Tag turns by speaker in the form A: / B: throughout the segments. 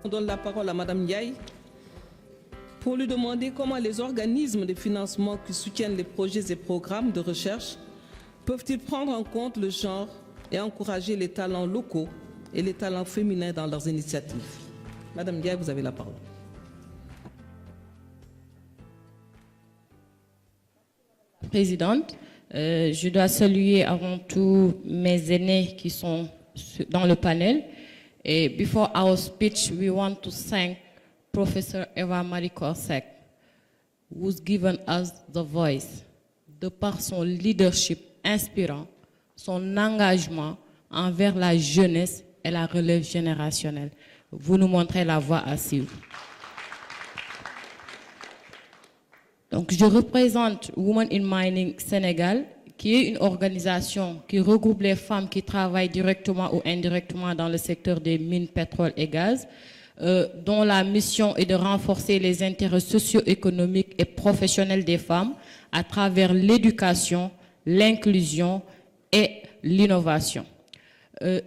A: On donne la parole à Madame Ndiaye pour lui demander comment les organismes de financement qui soutiennent les projets et programmes de recherche peuvent-ils prendre en compte le genre et encourager les talents locaux et les talents féminins dans leurs initiatives. Madame Ndiaye, vous avez la parole.
B: Présidente, je dois saluer avant tout mes aînés qui sont dans le panel. Et before our speech, we want to thank Professor Eva Marie Korsek, who's given us the voice, de par son leadership inspirant, son engagement envers la jeunesse et la relève générationnelle. Vous nous montrez la voie à suivre. Donc, je représente Women in Mining Sénégal, qui est une organisation qui regroupe les femmes qui travaillent directement ou indirectement dans le secteur des mines, pétrole et gaz, dont la mission est de renforcer les intérêts socio-économiques et professionnels des femmes à travers l'éducation, l'inclusion et l'innovation.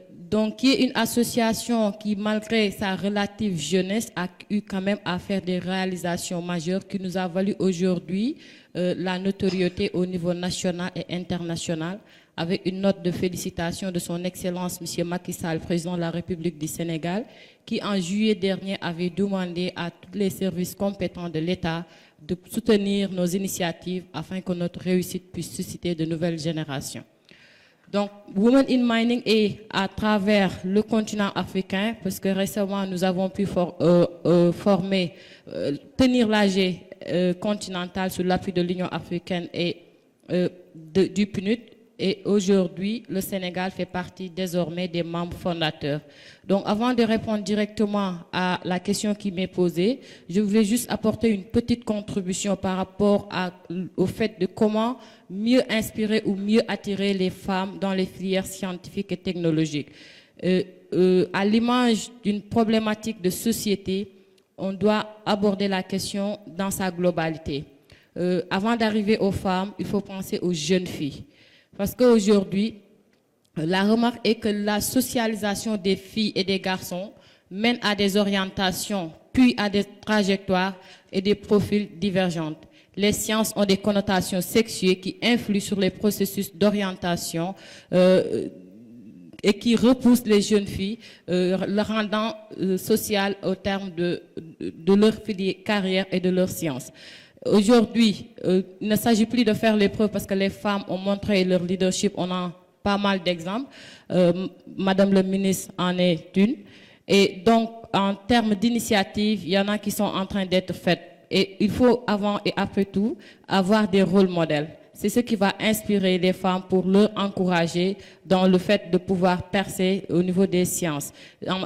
B: Donc, qui est une association qui, malgré sa relative jeunesse, a eu quand même à faire des réalisations majeures qui nous a valu aujourd'hui la notoriété au niveau national et international, avec une note de félicitations de son Excellence M. Macky Sall, président de la République du Sénégal, qui en juillet dernier avait demandé à tous les services compétents de l'État de soutenir nos initiatives afin que notre réussite puisse susciter de nouvelles générations. Donc, Women in Mining est à travers le continent africain, parce que récemment, nous avons pu former, tenir l'AG continental sous l'appui de l'Union africaine et du PNUD. Et aujourd'hui, le Sénégal fait partie désormais des membres fondateurs. Donc, avant de répondre directement à la question qui m'est posée, je voulais juste apporter une petite contribution par rapport au fait de comment mieux inspirer ou mieux attirer les femmes dans les filières scientifiques et technologiques. À l'image d'une problématique de société, on doit aborder la question dans sa globalité. Avant d'arriver aux femmes, il faut penser aux jeunes filles. Parce qu'aujourd'hui, la remarque est que la socialisation des filles et des garçons mène à des orientations, puis à des trajectoires et des profils divergents. Les sciences ont des connotations sexuées qui influent sur les processus d'orientation et qui repoussent les jeunes filles, leur rendant sociales au terme de leur carrière et de leur science. Aujourd'hui, il ne s'agit plus de faire l'épreuve parce que les femmes ont montré leur leadership. On a pas mal d'exemples. Madame le ministre en est une. Et donc, en termes d'initiatives, il y en a qui sont en train d'être faites. Et il faut, avant et après tout, avoir des rôles modèles. C'est ce qui va inspirer les femmes pour leur encourager dans le fait de pouvoir percer au niveau des sciences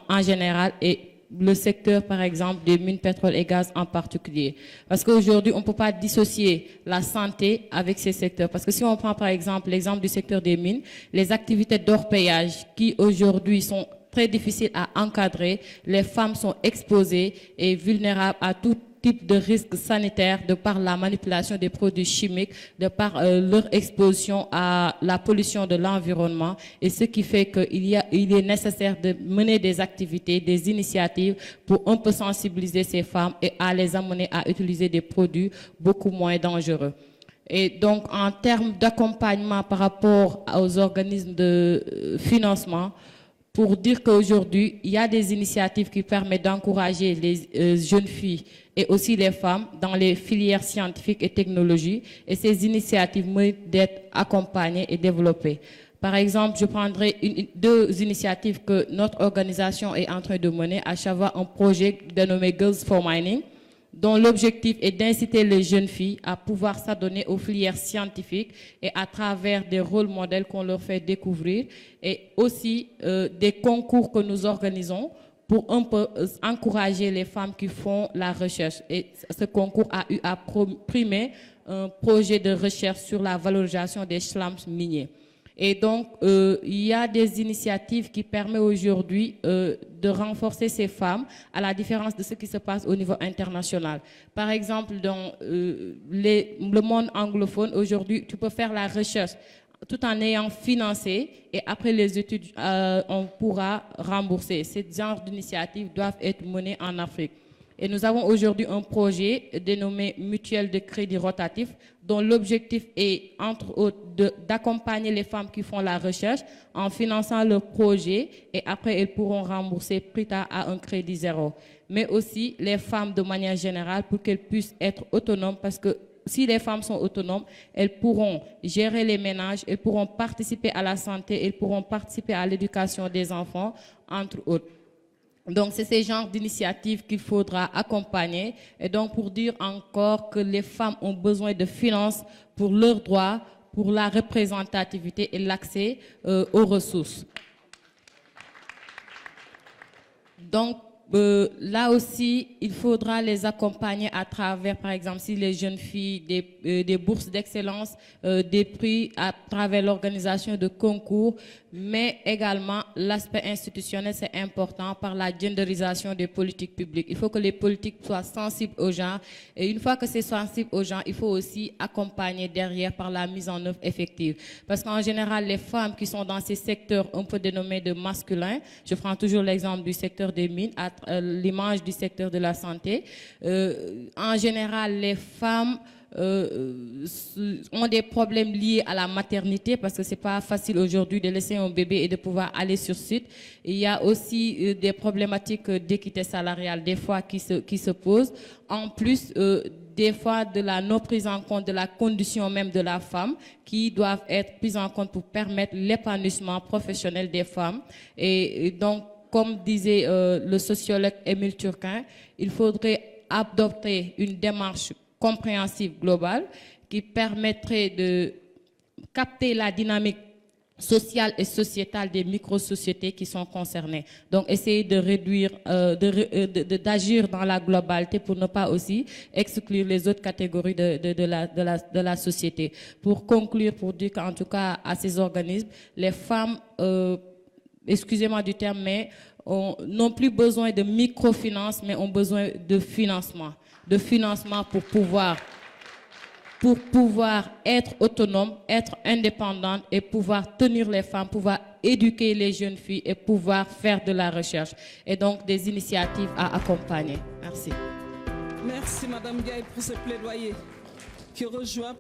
B: en général et le secteur, par exemple, des mines, pétrole et gaz en particulier. Parce qu'aujourd'hui, on ne peut pas dissocier la santé avec ces secteurs. Parce que si on prend, par exemple, l'exemple du secteur des mines, les activités d'orpaillage qui, aujourd'hui, sont très difficiles à encadrer, les femmes sont exposées et vulnérables à tout type de risques sanitaires de par la manipulation des produits chimiques, de par leur exposition à la pollution de l'environnement, et ce qui fait qu'il est nécessaire de mener des activités, des initiatives pour un peu sensibiliser ces femmes et à les amener à utiliser des produits beaucoup moins dangereux. Et donc, en termes d'accompagnement par rapport aux organismes de financement, pour dire qu'aujourd'hui, il y a des initiatives qui permettent d'encourager les jeunes filles et aussi les femmes dans les filières scientifiques et technologies. Et ces initiatives méritent d'être accompagnées et développées. Par exemple, je prendrai deux initiatives que notre organisation est en train de mener, à savoir un projet dénommé Girls for Mining, dont l'objectif est d'inciter les jeunes filles à pouvoir s'adonner aux filières scientifiques et à travers des rôles modèles qu'on leur fait découvrir et aussi des concours que nous organisons pour un peu encourager les femmes qui font la recherche. Et ce concours a eu à primer un projet de recherche sur la valorisation des slams miniers. Et donc, il y a des initiatives qui permettent aujourd'hui de renforcer ces femmes, à la différence de ce qui se passe au niveau international. Par exemple, dans le monde anglophone, aujourd'hui, tu peux faire la recherche ayant financé, et après les études, on pourra rembourser. Ce genre d'initiatives doivent être menées en Afrique. Et nous avons aujourd'hui un projet dénommé Mutuelle de crédit rotatif, dont l'objectif est, entre autres, d'accompagner les femmes qui font la recherche en finançant leur projet, et après elles pourront rembourser plus tard à un crédit zéro. Mais aussi les femmes de manière générale pour qu'elles puissent être autonomes, parce que si les femmes sont autonomes, elles pourront gérer les ménages, elles pourront participer à la santé, elles pourront participer à l'éducation des enfants, entre autres. Donc, c'est ces genres d'initiatives qu'il faudra accompagner. Et donc, pour dire encore que les femmes ont besoin de finances pour leurs droits, pour la représentativité et l'accès aux ressources. Donc, là aussi, il faudra les accompagner à travers, par exemple, si les jeunes filles, des bourses d'excellence, des prix à travers l'organisation de concours, mais également l'aspect institutionnel, c'est important par la genderisation des politiques publiques. Il faut que les politiques soient sensibles aux gens, et une fois que c'est sensible aux gens, il faut aussi accompagner derrière par la mise en œuvre effective. Parce qu'en général, les femmes qui sont dans ces secteurs un peu dénommés de masculins, je prends toujours l'exemple du secteur des mines, à l'image du secteur de la santé, en général, les femmes ont des problèmes liés à la maternité parce que c'est pas facile aujourd'hui de laisser un bébé et de pouvoir aller sur site. Il y a aussi des problématiques d'équité salariale des fois qui se posent. En plus, des fois de la non prise en compte de la condition même de la femme qui doivent être prises en compte pour permettre l'épanouissement professionnel des femmes. Et donc, comme disait le sociologue Émile Turquin, il faudrait adopter une démarche compréhensive globale qui permettrait de capter la dynamique sociale et sociétale des micro-sociétés qui sont concernées. Donc, essayer de réduire, d'agir dans la globalité pour ne pas aussi exclure les autres catégories de la société. Pour conclure, pour dire qu'en tout cas, à ces organismes, les femmes, excusez-moi du terme, mais n'ont plus besoin de microfinance, mais ont besoin de financement pour pouvoir être autonome, être indépendante et pouvoir tenir les femmes, pouvoir éduquer les jeunes filles et pouvoir faire de la recherche. Et donc, des initiatives à accompagner. Merci.
A: Merci, Madame Gaye, pour ce plaidoyer qui rejoint